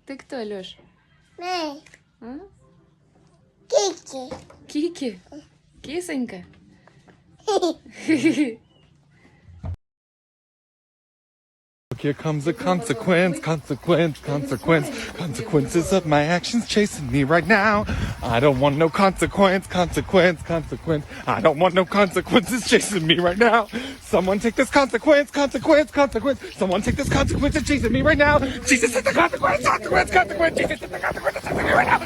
Ты кто, Лёш? А? Кики? Кисонька? Here comes a consequences of my actions chasing me right now. I don't want no consequence. I don't want no consequences chasing me right now. Someone take this consequence. Someone take this consequence chasing me right now. Jesus, take the consequence. Jesus, take the consequence chasing me right now.